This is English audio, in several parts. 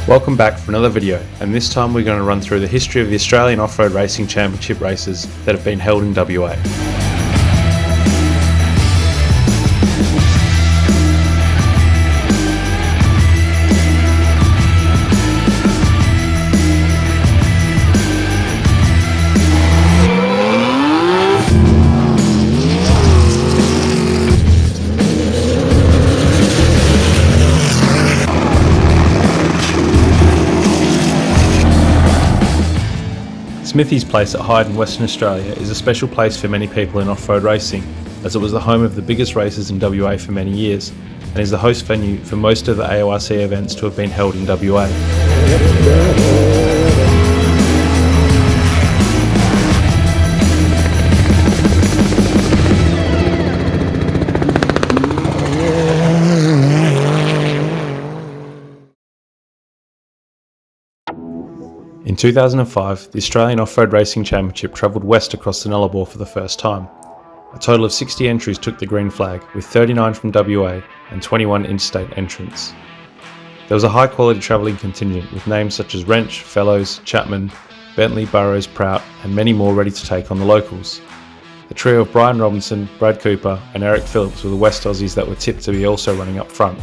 Welcome back for another video, and this time we're going to run through the history of the Australian Off-Road Racing Championship races that have been held in WA. Smithys Place at Hyden, Western Australia is a special place for many people in off-road racing, as it was the home of the biggest races in WA for many years, and is the host venue for most of the AORC events to have been held in WA. In 2005, the Australian Off-Road Racing Championship travelled west across the Nullarbor for the first time. A total of 60 entries took the green flag, with 39 from WA and 21 interstate entrants. There was a high quality travelling contingent with names such as Wrench, Fellows, Chapman, Bentley, Burrows, Prout and many more ready to take on the locals. The trio of Brian Robinson, Brad Cooper and Eric Phillips were the West Aussies that were tipped to be also running up front.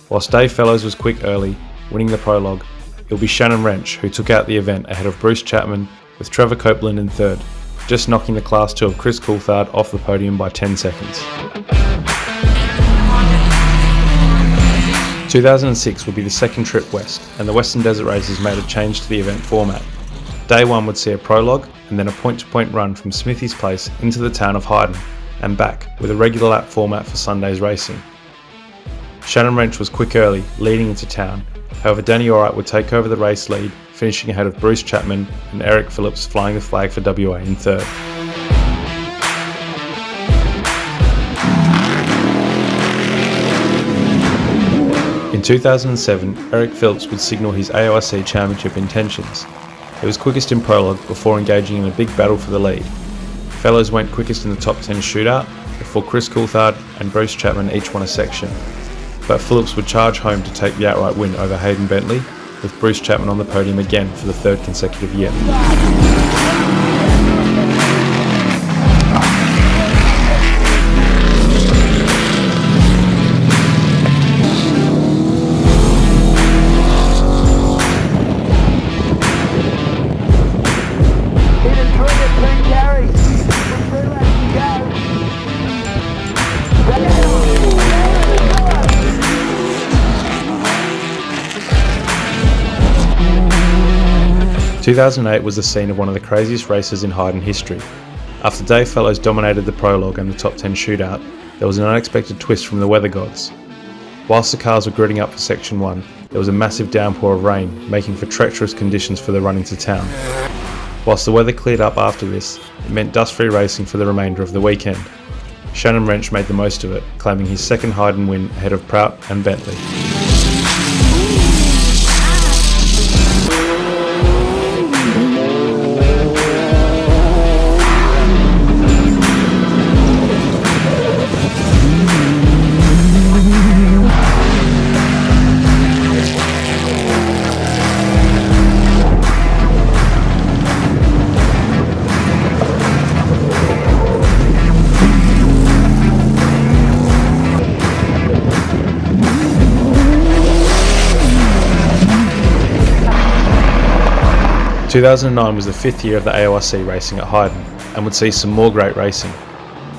Whilst Dave Fellows was quick early, winning the prologue, it will be Shannon Wrench who took out the event ahead of Bruce Chapman, with Trevor Copeland in third, just knocking the Class 2 of Chris Coulthard off the podium by 10 seconds. 2006 would be the second trip west, and the Western Desert Races made a change to the event format. Day 1 would see a prologue and then a point-to-point run from Smithys Place into the town of Hyden and back, with a regular lap format for Sunday's racing. Shannon Wrench was quick early, leading into town. However, Danny Allwright would take over the race lead, finishing ahead of Bruce Chapman and Eric Phillips flying the flag for WA in third. In 2007, Eric Phillips would signal his AORC Championship intentions. He was quickest in prologue before engaging in a big battle for the lead. Fellows went quickest in the top 10 shootout, before Chris Coulthard and Bruce Chapman each won a section. But Phillips would charge home to take the outright win over Hyden Bentley, with Bruce Chapman on the podium again for the third consecutive year. 2008 was the scene of one of the craziest races in Hyden history. After Dave Fellows dominated the prologue and the top 10 shootout, there was an unexpected twist from the weather gods. Whilst the cars were gridding up for Section 1, there was a massive downpour of rain, making for treacherous conditions for the run into town. Whilst the weather cleared up after this, it meant dust-free racing for the remainder of the weekend. Shannon Wrench made the most of it, claiming his second Hyden win ahead of Prout and Bentley. 2009 was the fifth year of the AORC racing at Hyden, and would see some more great racing.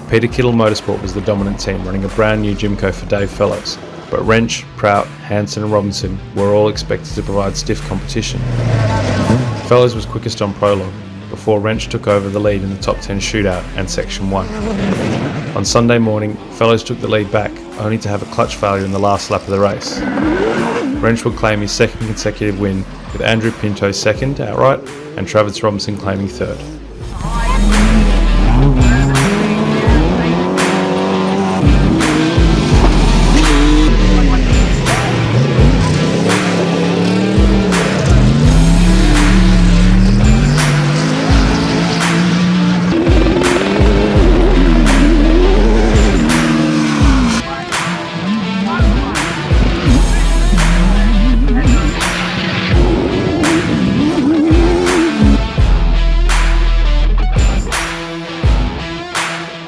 Peter Kittle Motorsport was the dominant team, running a brand new Jimco for Dave Fellows, but Wrench, Prout, Hansen and Robinson were all expected to provide stiff competition. Fellows was quickest on prologue, before Wrench took over the lead in the top 10 shootout and Section 1. On Sunday morning, Fellows took the lead back, only to have a clutch failure in the last lap of the race. Wrench would claim his second consecutive win, with Andrew Pinto second outright and Travis Robinson claiming third.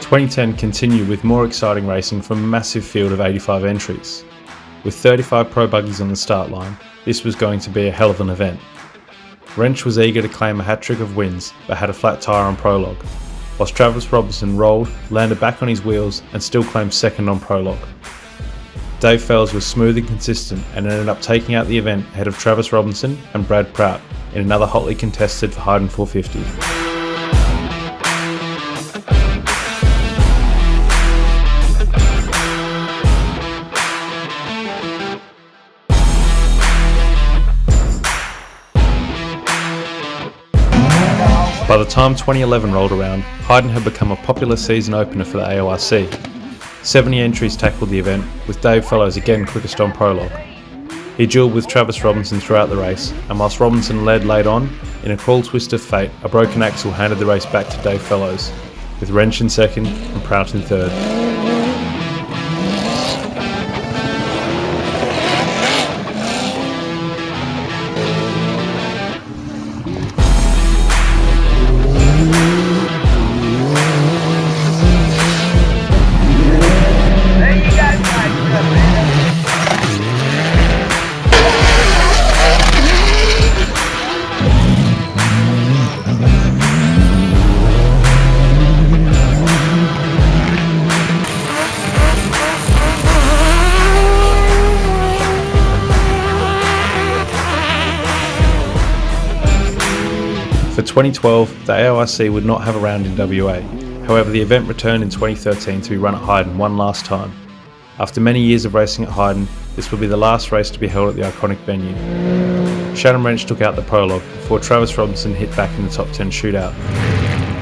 2010 continued with more exciting racing from a massive field of 85 entries. With 35 pro buggies on the start line, this was going to be a hell of an event. Wrench was eager to claim a hat-trick of wins, but had a flat tyre on prologue, whilst Travis Robinson rolled, landed back on his wheels and still claimed second on prologue. Dave Fellows was smooth and consistent and ended up taking out the event ahead of Travis Robinson and Brad Prout in another hotly contested for Hyden 450. By the time 2011 rolled around, Hyden had become a popular season opener for the AORC. 70 entries tackled the event, with Dave Fellows again quickest on prologue. He duelled with Travis Robinson throughout the race, and whilst Robinson led late on, in a cruel twist of fate, a broken axle handed the race back to Dave Fellows, with Wrench in second and Prout in third. For 2012, the AORC would not have a round in WA. However, the event returned in 2013 to be run at Hyden one last time. After many years of racing at Hyden, this will be the last race to be held at the iconic venue. Shannon Wrench took out the prologue before Travis Robinson hit back in the top 10 shootout.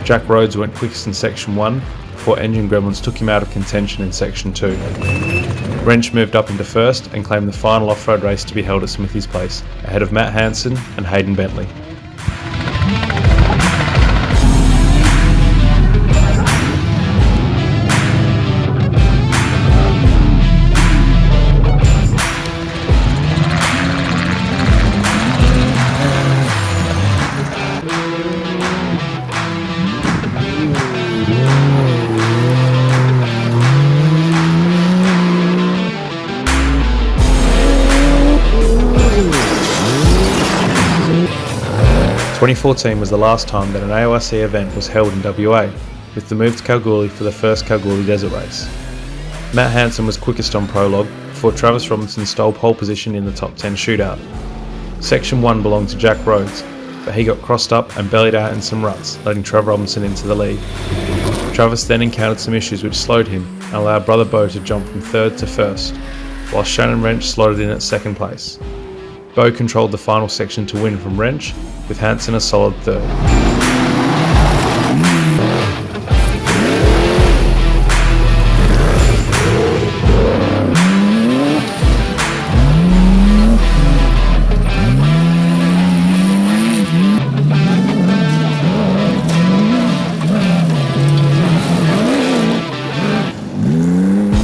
Jack Rhodes went quickest in section 1 before engine gremlins took him out of contention in section 2. Wrench moved up into first and claimed the final off-road race to be held at Smithys Place, ahead of Matt Hanson and Hayden Bentley. – 2014 was the last time that an AORC event was held in WA, with the move to Kalgoorlie for the first Kalgoorlie Desert Race. Matt Hanson was quickest on prologue before Travis Robinson stole pole position in the top 10 shootout. Section 1 belonged to Jack Rhodes, but he got crossed up and bellied out in some ruts, letting Trevor Robinson into the lead. Travis then encountered some issues which slowed him and allowed brother Bo to jump from third to first, while Shannon Wrench slotted in at second place. Bo controlled the final section to win from Wrench, with Hanson a solid third.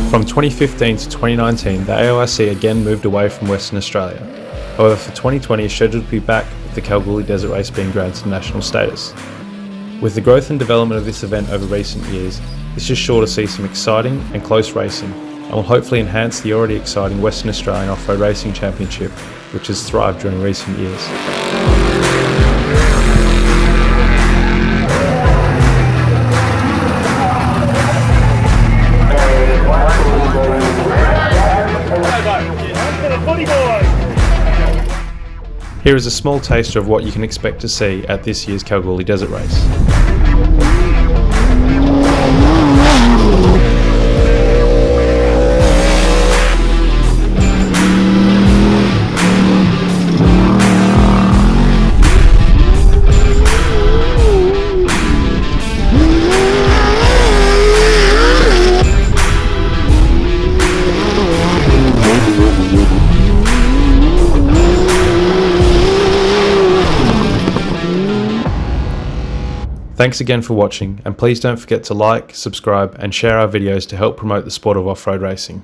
From 2015 to 2019, the AORC again moved away from Western Australia. However, for 2020 is scheduled to be back, with the Kalgoorlie Desert Race being granted national status. With the growth and development of this event over recent years, this is sure to see some exciting and close racing, and will hopefully enhance the already exciting Western Australian Off-Road Racing Championship, which has thrived during recent years. Here is a small taster of what you can expect to see at this year's Kalgoorlie Desert Race. Thanks again for watching, and please don't forget to like, subscribe and share our videos to help promote the sport of off-road racing.